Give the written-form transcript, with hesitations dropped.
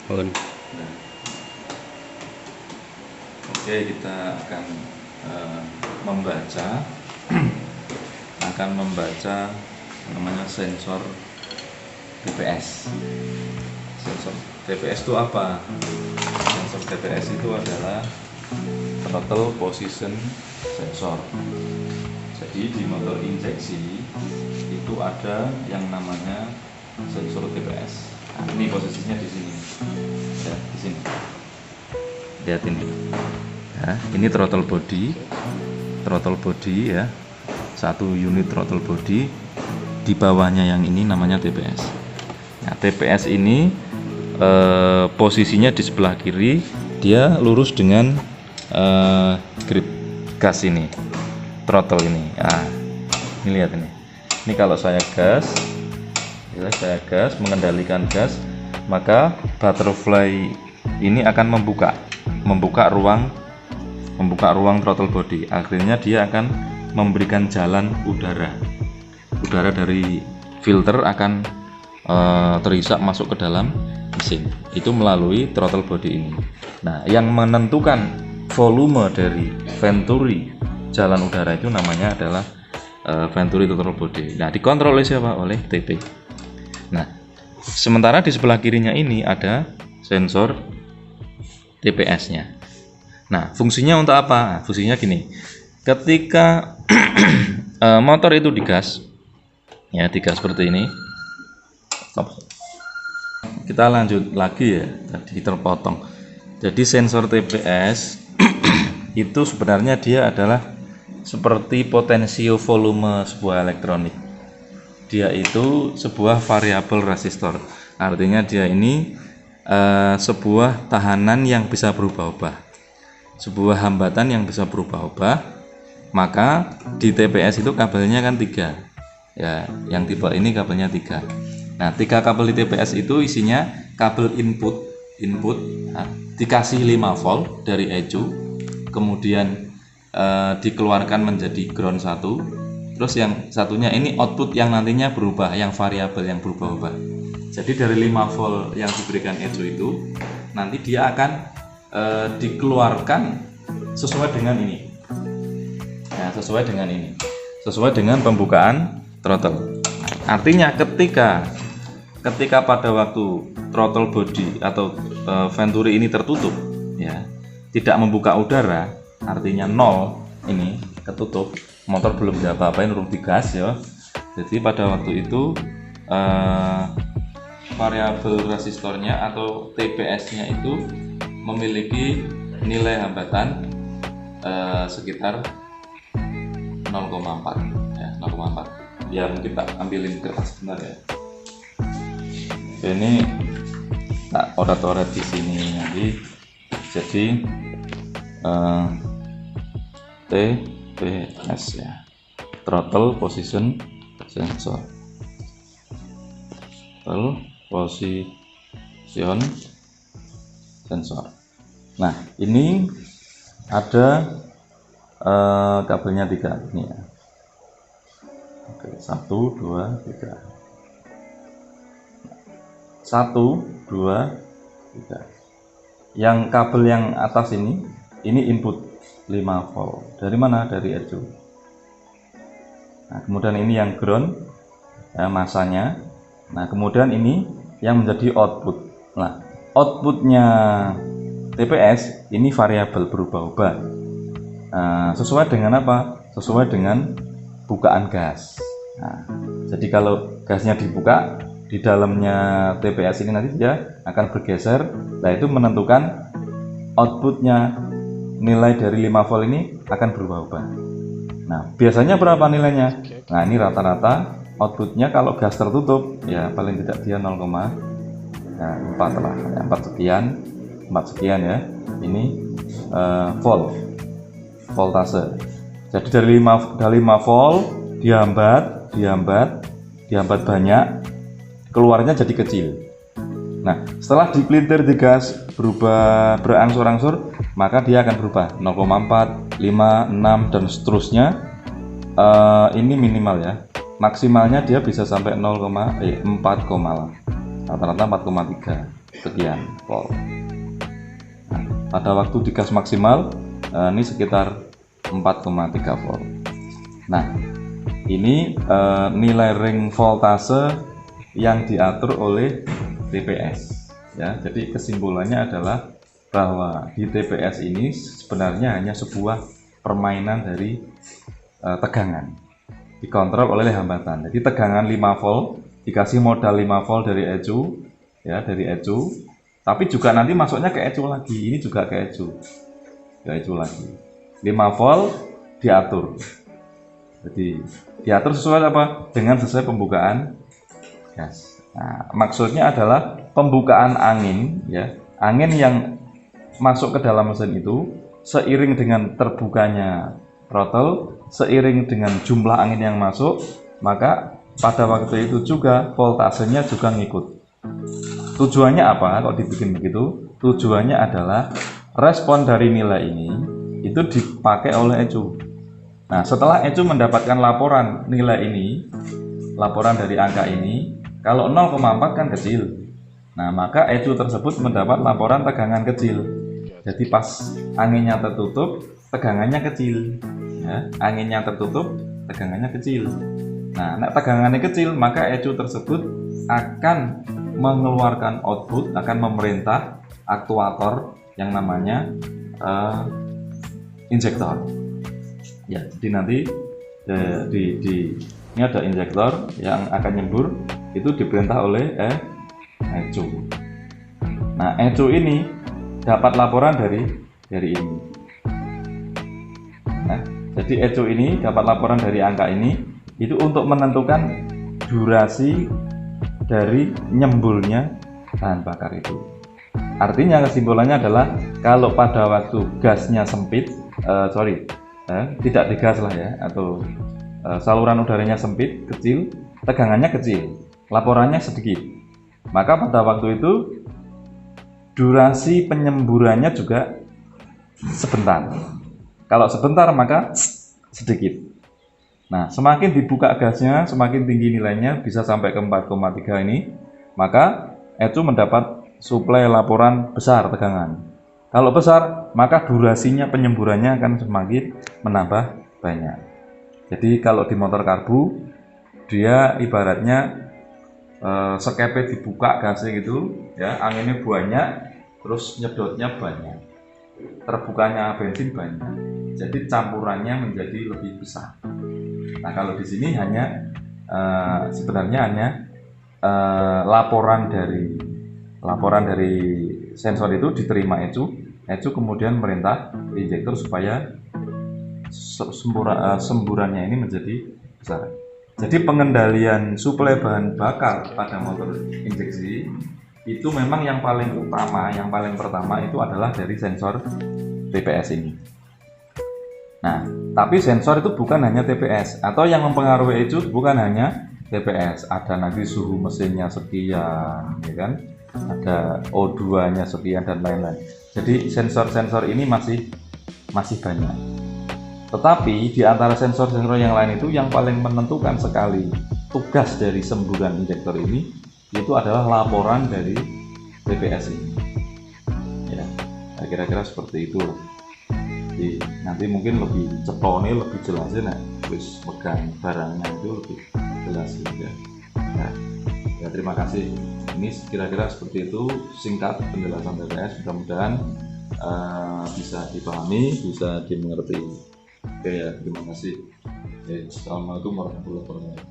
Mohon. Nah, oke, kita akan membaca namanya sensor TPS. Sensor TPS itu apa? Sensor TPS itu adalah throttle position sensor. Jadi di motor injeksi itu ada yang namanya sensor TPS. Nah, ini posisinya di sini, ya, di sini. Lihat ini. Ya, ini throttle body ya. Satu unit throttle body, di bawahnya yang ini namanya TPS. Nah, TPS ini posisinya di sebelah kiri, dia lurus dengan grip gas ini, throttle ini. Nah, ini lihat ini. Ini kalau saya gas, mengendalikan gas, maka butterfly ini akan membuka ruang throttle body. Akhirnya dia akan memberikan jalan udara dari filter akan terisak masuk ke dalam mesin, itu melalui throttle body ini. Nah, yang menentukan volume dari venturi jalan udara itu namanya adalah venturi throttle body. Nah, dikontrol oleh siapa? Oleh TP. Nah, sementara di sebelah kirinya ini ada sensor TPS-nya. Nah, fungsinya untuk apa? Fungsinya gini. Ketika motor itu digas, ya, digas seperti ini. Kita lanjut lagi ya, tadi terpotong. Jadi sensor TPS itu sebenarnya dia adalah seperti potensio volume sebuah elektronik. Dia itu sebuah variabel resistor. Artinya dia ini sebuah tahanan yang bisa berubah-ubah, sebuah hambatan yang bisa berubah-ubah. Maka di TPS itu kabelnya kan 3 ya, yang tipe ini kabelnya 3. Nah, 3 kabel di TPS itu isinya kabel input nah, dikasih 5 volt dari ECU, kemudian dikeluarkan menjadi ground 1, terus yang satunya ini output yang nantinya berubah, yang variabel yang berubah-ubah. Jadi dari 5 volt yang diberikan ECU itu nanti dia akan dikeluarkan sesuai dengan ini. Nah, sesuai dengan pembukaan throttle. Artinya ketika pada waktu throttle body atau venturi ini tertutup, ya, tidak membuka udara, artinya 0, ini ketutup, motor belum diapa-apain, urung digas ya. Jadi pada waktu itu variabel resistornya atau TPS-nya itu memiliki nilai hambatan sekitar 0,4 ya, 0,4. Biar kita ambilin kertas sebentar ya. Ini tak orat-orat di sini nanti. Jadi TPS ya, throttle position sensor. Throttle position sensor. Nah, ini ada kabelnya 3 ini ya. Oke, 1, 2, 3. 1, 2, 3. Yang kabel yang atas ini input 5 volt. Dari mana? Dari ECU. Nah, kemudian ini yang ground ya, masanya. Nah, kemudian ini yang menjadi output. Nah, outputnya TPS ini variabel berubah-ubah. Sesuai dengan apa? Sesuai dengan bukaan gas. Nah, jadi kalau gasnya dibuka, di dalamnya TPS ini nanti dia akan bergeser. Nah, itu menentukan outputnya, nilai dari 5 volt ini akan berubah-ubah. Nah, biasanya berapa nilainya? Nah, ini rata-rata outputnya kalau gas tertutup ya paling tidak dia 0,4 lah, 4 sekian ya. Ini voltase. Jadi dari 5 volt dihambat banyak, keluarnya jadi kecil. Nah, setelah dipelintir digas berubah berangsur-angsur, maka dia akan berubah 0,4, 5, 6 dan seterusnya. Ini minimal ya. Maksimalnya dia bisa sampai 4, rata-rata 4,3. sekian volt. Nah, pada waktu di gas maksimal ini sekitar 4,3 volt. Nah, ini nilai ring voltase yang diatur oleh TPS ya. Jadi kesimpulannya adalah bahwa di TPS ini sebenarnya hanya sebuah permainan dari tegangan, dikontrol oleh hambatan. Jadi tegangan 5 volt dikasih modal 5 volt dari ECU ya, dari ECU, tapi juga nanti masuknya ke ECU lagi, ini juga ke ECU lagi. 5 volt diatur. Jadi diatur sesuai apa? Dengan sesuai pembukaan gas. Nah, maksudnya adalah pembukaan angin ya, angin yang masuk ke dalam mesin itu seiring dengan terbukanya throttle, seiring dengan jumlah angin yang masuk, maka pada waktu itu juga voltasenya juga ngikut. Tujuannya apa kalau dibikin begitu? Tujuannya adalah respon dari nilai ini itu dipakai oleh ECU. Nah, setelah ECU mendapatkan laporan nilai ini, laporan dari angka ini, kalau 0,4 kan kecil. Nah, maka ECU tersebut mendapat laporan tegangan kecil. Jadi pas anginnya tertutup, tegangannya kecil. Ya, anginnya tertutup, tegangannya kecil. Nah, tegangannya kecil, maka ECU tersebut akan mengeluarkan output, akan memerintah aktuator yang namanya injektor. Ya, jadi nanti ini ada injektor yang akan nyembur, itu diperintah oleh ECU. Nah, ECU ini dapat laporan dari ini. Nah, jadi ECU ini dapat laporan dari angka ini, itu untuk menentukan durasi dari nyemburnya bahan bakar itu. Artinya kesimpulannya adalah kalau pada waktu gasnya sempit, tidak digas lah ya, atau saluran udaranya sempit, kecil, tegangannya kecil, laporannya sedikit, maka pada waktu itu durasi penyemburannya juga sebentar. Kalau sebentar maka sedikit. Nah, semakin dibuka gasnya, semakin tinggi nilainya, bisa sampai ke 4,3 ini, maka ECU mendapat suplai laporan besar tegangan. Kalau besar, maka durasinya penyemburannya akan semakin menambah banyak. Jadi kalau di motor karbu, dia ibaratnya sekepe dibuka gasnya gitu, ya, anginnya banyak, terus nyedotnya banyak, terbukanya bensin banyak, jadi campurannya menjadi lebih besar. Nah, kalau di sini hanya sebenarnya hanya laporan dari sensor itu diterima ECU kemudian merintah injektor supaya semburannya ini menjadi besar. Jadi pengendalian suplai bahan bakar pada motor injeksi itu memang yang paling utama, yang paling pertama itu adalah dari sensor TPS ini. Nah, tapi sensor itu bukan hanya TPS, atau yang mempengaruhi ECU bukan hanya TPS, ada nanti suhu mesinnya sekian, ya kan? Ada O2-nya sekian dan lain-lain. Jadi sensor-sensor ini masih banyak. Tetapi di antara sensor-sensor yang lain itu yang paling menentukan sekali tugas dari semburan injektor ini itu adalah laporan dari TPS ini. Ya, kira-kira seperti itu. Jadi nanti mungkin lebih cepone, lebih jelasnya, wis megang barangnya itu lebih jelas ya. Nah, ya terima kasih. Ini kira-kira seperti itu singkat penjelasan TPS, mudah-mudahan bisa dipahami, bisa dimengerti. Oke ya, terima kasih. Assalamualaikum warahmatullahi wabarakatuh.